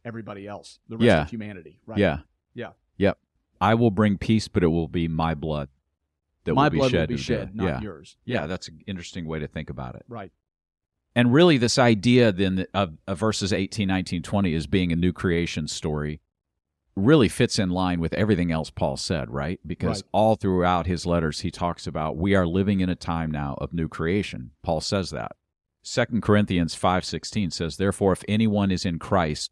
everybody else, the rest of humanity. Right? Yeah. Yeah. Yep. I will bring peace, but it will be my blood. that My will be blood shed. will be into- shed, not yeah. yours. Yeah, that's an interesting way to think about it. Right. And really, this idea then of verses 18, 19, 20 as being a new creation story really fits in line with everything else Paul said, right? Because Right. all throughout his letters, he talks about we are living in a time now of new creation. Paul says that. 2 Corinthians 5:16 says, "Therefore, if anyone is in Christ,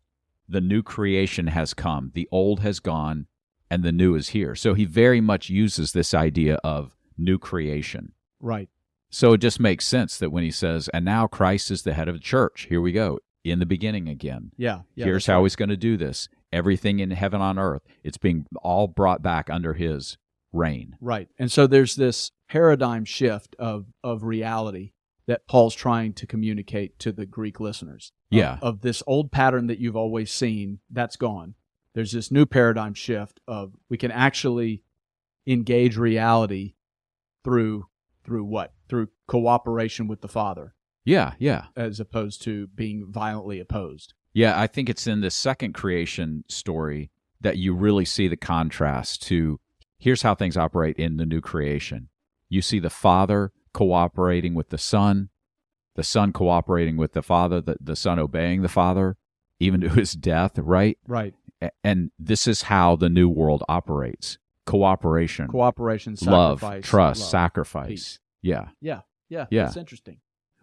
the new creation has come. The old has gone, and the new is here." So he very much uses this idea of new creation. Right. So it just makes sense that when he says, "And now Christ is the head of the church," here we go, in the beginning again. Yeah. Here's how he's going to do this. Everything in heaven on earth, it's being all brought back under his reign. Right. And so there's this paradigm shift of reality that Paul's trying to communicate to the Greek listeners. Yeah. Of this old pattern that you've always seen, that's gone. There's this new paradigm shift of we can actually engage reality through what? Through cooperation with the Father, Yeah. as opposed to being violently opposed. Yeah, I think it's in the second creation story that you really see the contrast to here's how things operate in the new creation. You see the Father cooperating with the Son cooperating with the Father, the Son obeying the Father, even to his death, right? Right. And this is how the new world operates. Cooperation, Love, sacrifice, trust, love, sacrifice. peace. Yeah. Yeah. Yeah. That's interesting.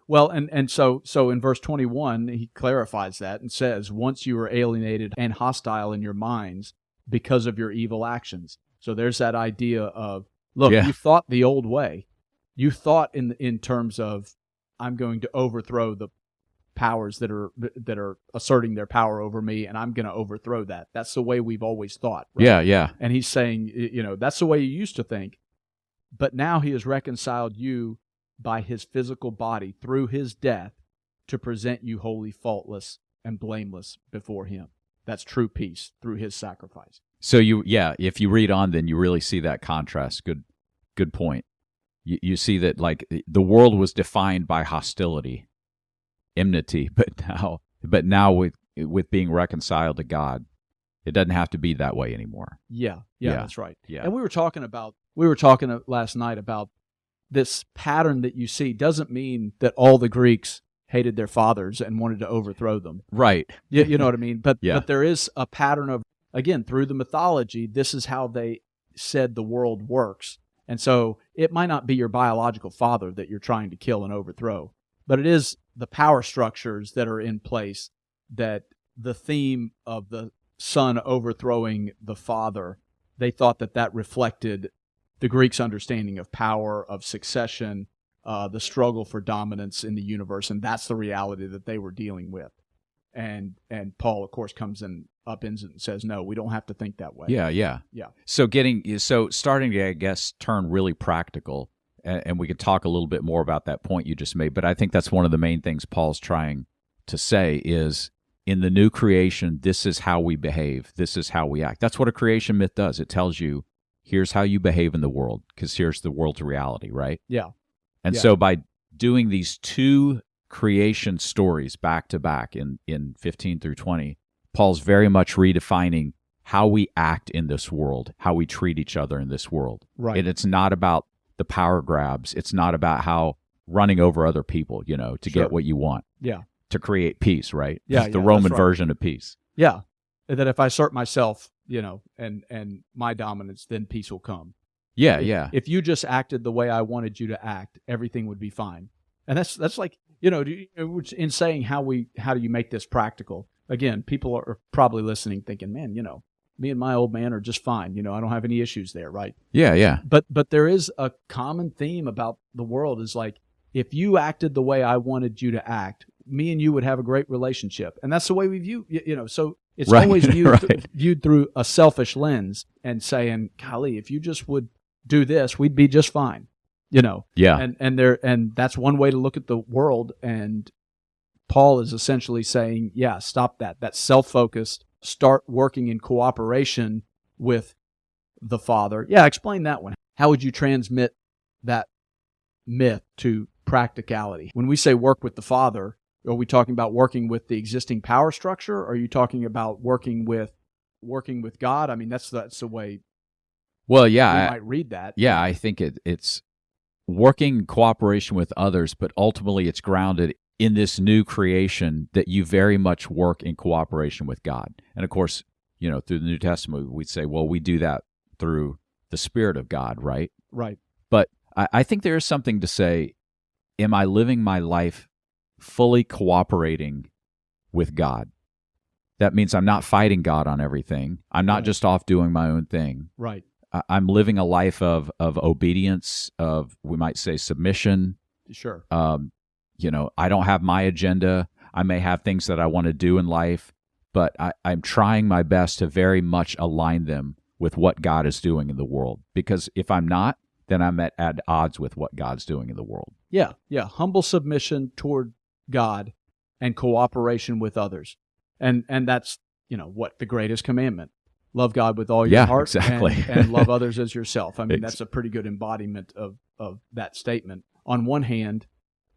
Well, and so in verse 21, he clarifies that and says, once you were alienated and hostile in your minds because of your evil actions. So there's that idea of, look, Yeah. you thought the old way. You thought in terms of, I'm going to overthrow the powers that are asserting their power over me, and I'm going to overthrow that. That's the way we've always thought. Right? Yeah. And he's saying, that's the way you used to think. But now he has reconciled you by his physical body through his death to present you wholly faultless and blameless before him. That's true peace through his sacrifice. So if you read on, then you really see that contrast. Good point. You see that like the world was defined by hostility, enmity, but now with being reconciled to God, it doesn't have to be that way anymore. Yeah, that's right. Yeah. And we were talking last night about this pattern that you see doesn't mean that all the Greeks hated their fathers and wanted to overthrow them. Right. You know what I mean? But Yeah. but there is a pattern of, again, through the mythology, this is how they said the world works. And so it might not be your biological father that you're trying to kill and overthrow, but it is the power structures that are in place, that the theme of the son overthrowing the father, they thought that reflected the Greeks' understanding of power, of succession, the struggle for dominance in the universe, and that's the reality that they were dealing with. And Paul, of course, comes in, upends it and says, no, we don't have to think that way. Yeah. So starting to, I guess, turn really practical, and we could talk a little bit more about that point you just made, but I think that's one of the main things Paul's trying to say is, in the new creation, this is how we behave, this is how we act. That's what a creation myth does. It tells you, here's how you behave in the world, because here's the world's reality, right? Yeah. And so by doing these two creation stories back to back in 15 through 20, Paul's very much redefining how we act in this world, how we treat each other in this world. Right. And it's not about the power grabs. It's not about how running over other people, to Sure. get what you want. Yeah. To create peace, right? Yeah, It's the yeah, Roman that's right. version of peace. Yeah. That if I assert myself, and my dominance, then peace will come. Yeah. If you just acted the way I wanted you to act, everything would be fine. And that's like, in saying how do you make this practical? Again, people are probably listening thinking, man, me and my old man are just fine. I don't have any issues there, right? Yeah. But there is a common theme about the world is like, if you acted the way I wanted you to act, me and you would have a great relationship. And that's the way we view, so it's Right, always viewed, right. viewed through a selfish lens and saying, golly, if you just would do this, we'd be just fine, Yeah. And that's one way to look at the world. And Paul is essentially saying, yeah, stop that. That's self-focused. Start working in cooperation with the Father. Yeah, explain that one. How would you transmit that myth to practicality? When we say work with the Father, are we talking about working with the existing power structure? Or are you talking about working with God? I mean, that's the way Well, We yeah, might read that. I think it's working in cooperation with others, but ultimately it's grounded in this new creation that you very much work in cooperation with God. And of course, through the New Testament, we'd say, well, we do that through the Spirit of God, right? Right. But I think there is something to say, am I living my life fully cooperating with God? That means I'm not fighting God on everything. I'm not Right. just off doing my own thing. Right. I'm living a life of obedience, of, we might say, submission. Sure. I don't have my agenda. I may have things that I want to do in life, but I'm trying my best to very much align them with what God is doing in the world. Because if I'm not, then I'm at odds with what God's doing in the world. Yeah. Yeah. Humble submission toward God and cooperation with others. And that's, what the greatest commandment. Love God with all your heart, exactly. and love others as yourself. I mean, that's a pretty good embodiment of that statement. On one hand,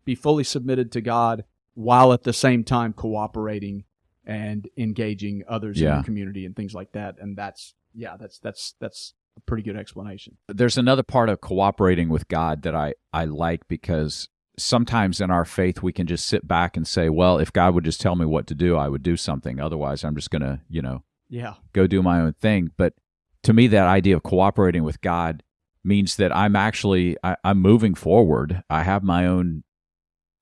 be fully submitted to God while at the same time cooperating and engaging others in the community and things like that. And that's a pretty good explanation. There's another part of cooperating with God that I like, because sometimes in our faith we can just sit back and say, well, if God would just tell me what to do, I would do something. Otherwise, I'm just going to, go do my own thing. But to me, that idea of cooperating with God means that I'm moving forward. I have my own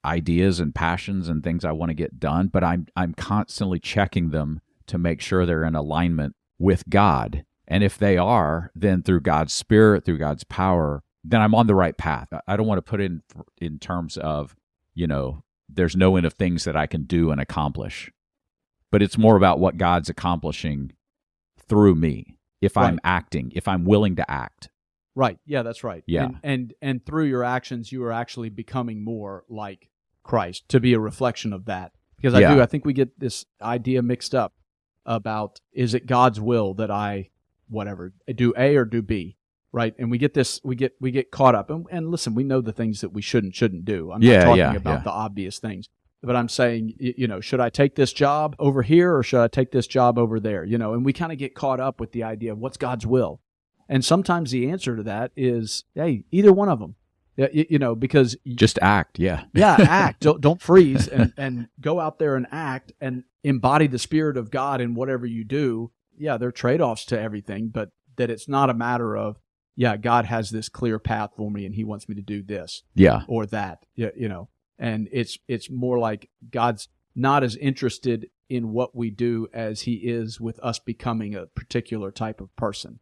ideas and passions and things I want to get done, but I'm constantly checking them to make sure they're in alignment with God. And if they are, then through God's Spirit, through God's power, then I'm on the right path. I don't want to put it in terms of, there's no end of things that I can do and accomplish. But it's more about what God's accomplishing through me, if I'm acting, if I'm willing to act. Right. Yeah, that's right. Yeah. And through your actions, you are actually becoming more like Christ, to be a reflection of that. Because I think we get this idea mixed up about, is it God's will that I do A or do B, right? And we get caught up. And listen, we know the things that we shouldn't do. I'm not talking about the obvious things. But I'm saying, should I take this job over here or should I take this job over there? And we kind of get caught up with the idea of what's God's will. And sometimes the answer to that is, hey, either one of them. Because just act, act. Don't freeze and go out there and act and embody the Spirit of God in whatever you do. Yeah, there are trade-offs to everything, but that it's not a matter of, God has this clear path for me and He wants me to do this, or that, And it's more like God's not as interested in what we do as He is with us becoming a particular type of person.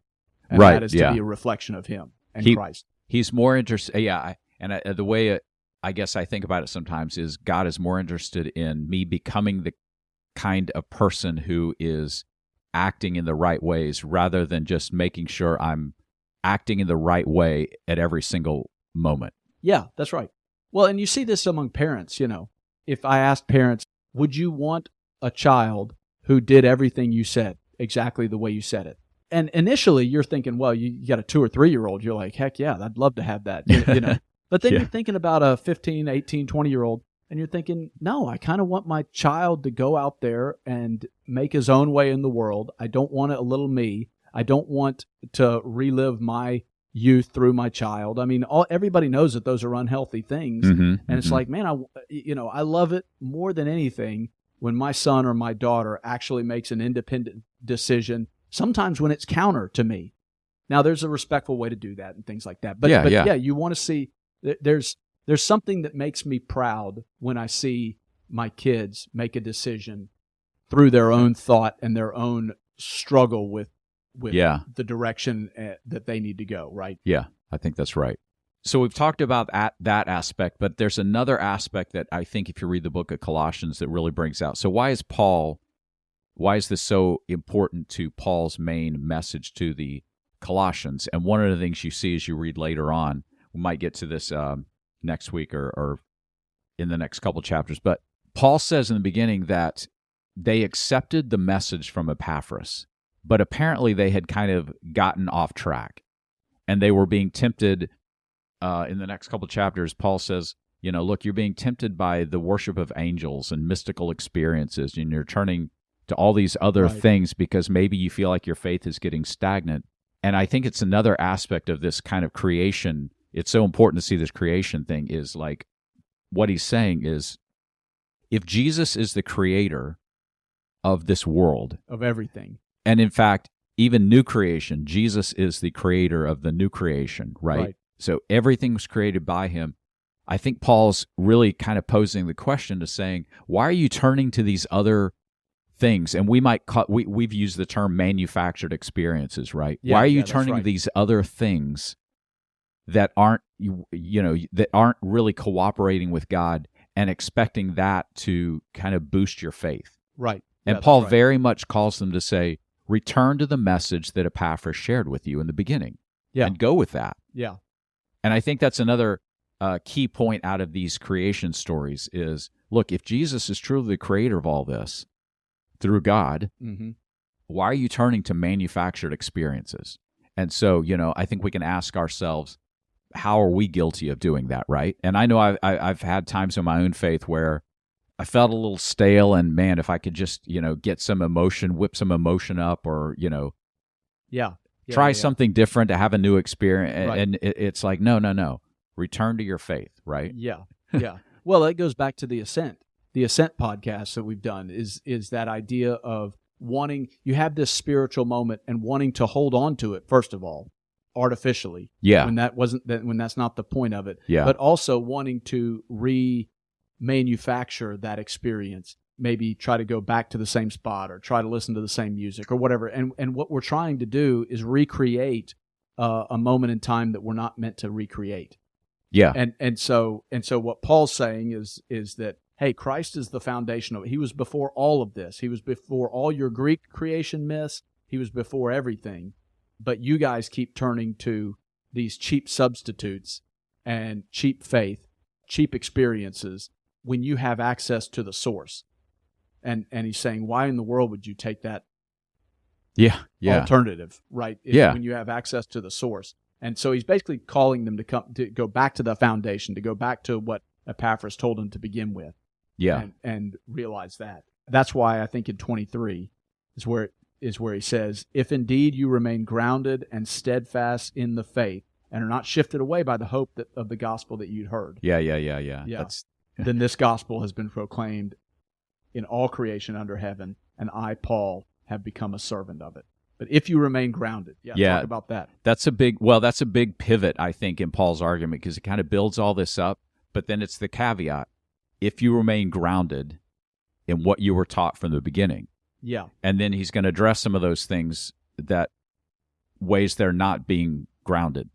And that is to be a reflection of Him and Christ. He's more interested, and the way I guess I think about it sometimes is God is more interested in me becoming the kind of person who is acting in the right ways rather than just making sure I'm acting in the right way at every single moment. Yeah, that's right. Well, and you see this among parents, If I asked parents, would you want a child who did everything you said exactly the way you said it? And initially you're thinking, well, you got a 2 or 3 year old. You're like, heck yeah, I'd love to have that. But then you're thinking about a 15, 18, 20 year old and you're thinking, no, I kind of want my child to go out there and make his own way in the world. I don't want a little me. I don't want to relive my youth through my child. I mean, everybody knows that those are unhealthy things. And it's like, man, I love it more than anything when my son or my daughter actually makes an independent decision, sometimes when it's counter to me. Now, there's a respectful way to do that and things like that. But you want to see, there's something that makes me proud when I see my kids make a decision through their own thought and their own struggle with the direction that they need to go, right? Yeah, I think that's right. So we've talked about that aspect, but there's another aspect that I think if you read the book of Colossians that really brings out. So why is this so important to Paul's main message to the Colossians? And one of the things you see as you read later on, we might get to this next week or in the next couple chapters, but Paul says in the beginning that they accepted the message from Epaphras, but apparently they had kind of gotten off track, and they were being tempted. In the next couple chapters, Paul says, look, you're being tempted by the worship of angels and mystical experiences, and you're turning to all these other things because maybe you feel like your faith is getting stagnant. And I think it's another aspect of this kind of creation. It's so important to see this creation thing is like what he's saying is if Jesus is the creator of this world, of everything, and in fact, even new creation, Jesus is the creator of the new creation, right? So everything's created by him. I think Paul's really kind of posing the question to saying, why are you turning to these other things? And we've used the term manufactured experiences, right? Yeah, why are you that's turning to right. these other things that aren't that aren't really cooperating with God and expecting that to kind of boost your faith? Right. And Yeah, Paul that's right. very much calls them to say, return to the message that Epaphras shared with you in the beginning, and go with that. Yeah. And I think that's another key point out of these creation stories is, look, if Jesus is truly the creator of all this through God, Mm-hmm. why are you turning to manufactured experiences? And so, I think we can ask ourselves, how are we guilty of doing that, right? And I know I've had times in my own faith where I felt a little stale, and man, if I could just, get some emotion, whip some emotion up, or, try something different to have a new experience. Right. And it's like, no. Return to your faith, right? Yeah. Yeah. Well, that goes back to the Ascent. The Ascent podcast that we've done is that idea of wanting, you have this spiritual moment and wanting to hold on to it, first of all, artificially. Yeah. When that's not the point of it. Yeah. But also wanting to remanufacture that experience. Maybe try to go back to the same spot or try to listen to the same music or whatever. And what we're trying to do is recreate a moment in time that we're not meant to recreate. Yeah. And so what Paul's saying is that, hey, Christ is the foundation of it. He was before all of this. He was before all your Greek creation myths. He was before everything. But you guys keep turning to these cheap substitutes and cheap faith, cheap experiences when you have access to the source. And he's saying, why in the world would you take that alternative, right? When you have access to the source. And so he's basically calling them to go back to the foundation, to go back to what Epaphras told them to begin with. Yeah. And realize that. That's why I think in 23 is where he says, if indeed you remain grounded and steadfast in the faith and are not shifted away by the hope of the gospel that you'd heard. Yeah. Then this gospel has been proclaimed in all creation under heaven, and I, Paul, have become a servant of it. But if you remain grounded, talk about that. That's a big pivot, I think, in Paul's argument, because it kind of builds all this up, but then it's the caveat. If you remain grounded in what you were taught from the beginning. Yeah. And then he's going to address some of those things that ways they're not being grounded,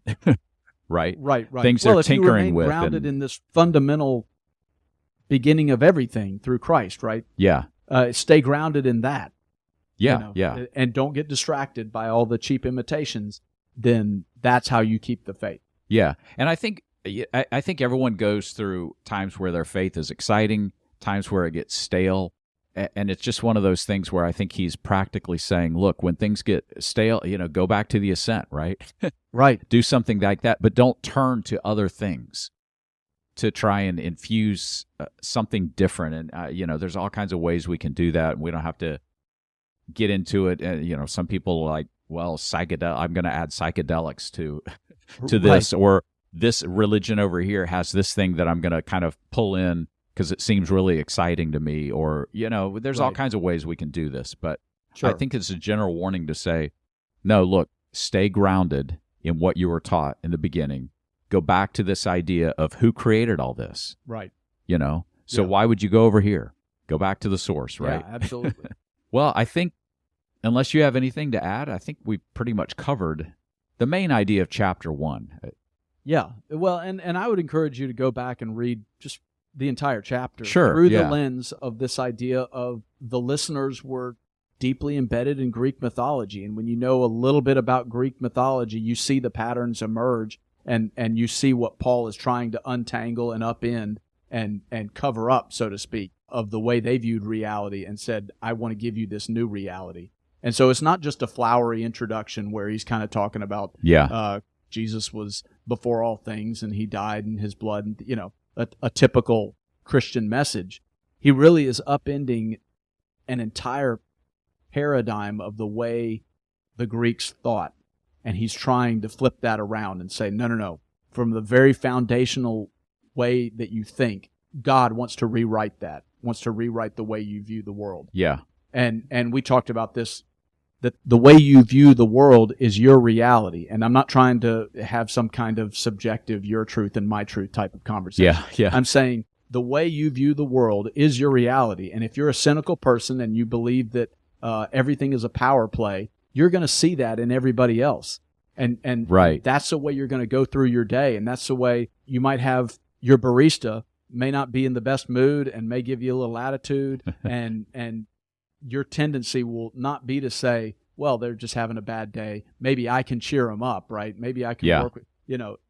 right? Right. Things they're tinkering if you remain with. Grounded in this fundamental beginning of everything through Christ, right? Yeah. Stay grounded in that. Yeah. And don't get distracted by all the cheap imitations. Then that's how you keep the faith. Yeah. And I think everyone goes through times where their faith is exciting, times where it gets stale. And it's just one of those things where I think he's practically saying, look, when things get stale, go back to the Ascent, right? Right. Do something like that, but don't turn to other things to try and infuse something different. And, there's all kinds of ways we can do that. And we don't have to get into it. Some people are like, well, I'm going to add psychedelics to this, Right. or this religion over here has this thing that I'm going to kind of pull in because it seems really exciting to me, or, there's all Right. kinds of ways we can do this. But Sure. I think it's a general warning to say, no, look, stay grounded in what you were taught in the beginning. Go back to this idea of who created all this, Right. So Yeah. why would you go over here? Go back to the source, right? Yeah, absolutely. Well, I think, unless you have anything to add, I think we pretty much covered the main idea of chapter 1. Yeah. Well, and I would encourage you to go back and read just the entire chapter Sure, through the yeah. lens of this idea of the listeners were deeply embedded in Greek mythology. And when you know a little bit about Greek mythology, you see the patterns emerge, and you see what Paul is trying to untangle and upend and cover up, so to speak, of the way they viewed reality, and said, I want to give you this new reality. And so it's not just a flowery introduction where he's kind of talking about Jesus was before all things and he died in his blood, and, a typical Christian message. He really is upending an entire paradigm of the way the Greeks thought and he's trying to flip that around and say, no. From the very foundational way that you think, God wants to rewrite that, wants to rewrite the way you view the world. Yeah. And we talked about this, that the way you view the world is your reality. And I'm not trying to have some kind of subjective your truth and my truth type of conversation. Yeah. I'm saying the way you view the world is your reality. And if you're a cynical person and you believe that everything is a power play, you're going to see that in everybody else. And Right. that's the way you're going to go through your day. And that's the way you might have your barista may not be in the best mood and may give you a little attitude. and your tendency will not be to say, well, they're just having a bad day. Maybe I can cheer them up, right? Maybe I can work with,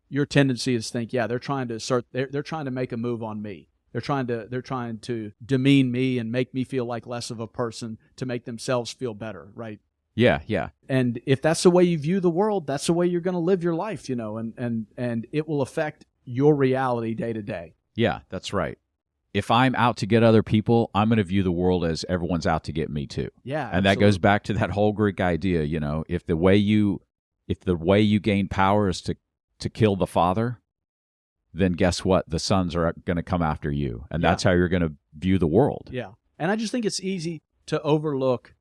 your tendency is to think, they're trying to they're trying to make a move on me. They're trying to demean me and make me feel like less of a person to make themselves feel better, right? Yeah. And if that's the way you view the world, that's the way you're going to live your life, and it will affect your reality day to day. Yeah, that's right. If I'm out to get other people, I'm going to view the world as everyone's out to get me too. Yeah, and that goes back to that whole Greek idea. If the way you gain power is to kill the Father, then guess what? The sons are going to come after you, and that's how you're going to view the world. Yeah, and I just think it's easy to overlook.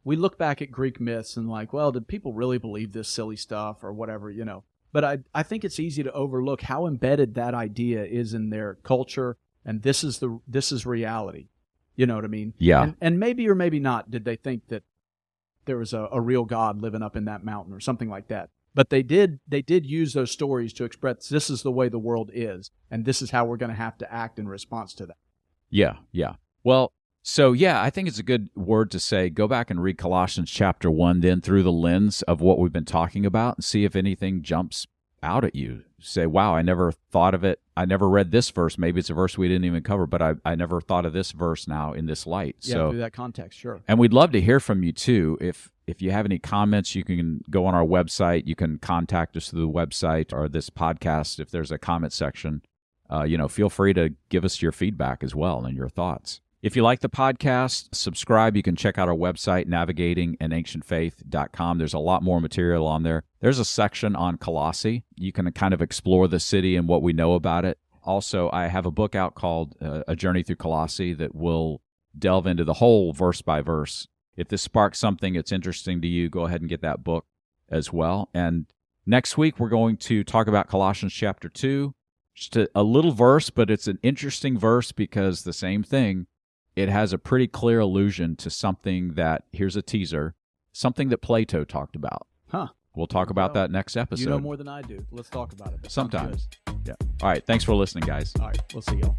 We look back at Greek myths and like, well, did people really believe this silly stuff or whatever, But I think it's easy to overlook how embedded that idea is in their culture, and this is reality. You know what I mean? Yeah. And maybe or maybe not did they think that there was a real God living up in that mountain or something like that. But they did use those stories to express this is the way the world is, and this is how we're going to have to act in response to that. Yeah. Well, so I think it's a good word to say, go back and read Colossians chapter 1, then through the lens of what we've been talking about, and see if anything jumps out at you. Say, wow, I never thought of it. I never read this verse. Maybe it's a verse we didn't even cover, but I never thought of this verse now in this light. Yeah, through that context, sure. And we'd love to hear from you too. If you have any comments, you can go on our website. You can contact us through the website or this podcast. If there's a comment section, feel free to give us your feedback as well and your thoughts. If you like the podcast, subscribe. You can check out our website, navigatingandancientfaith.com. There's a lot more material on there. There's a section on Colossae. You can kind of explore the city and what we know about it. Also, I have a book out called A Journey Through Colossae that will delve into the whole verse by verse. If this sparks something that's interesting to you, go ahead and get that book as well. And next week, we're going to talk about Colossians chapter 2. Just a little verse, but it's an interesting verse because the same thing. It has a pretty clear allusion to something that, here's a teaser, something that Plato talked about. Huh. We'll talk about that next episode. You know more than I do. Let's talk about it. Sometimes. Yeah. All right. Thanks for listening, guys. All right. We'll see y'all.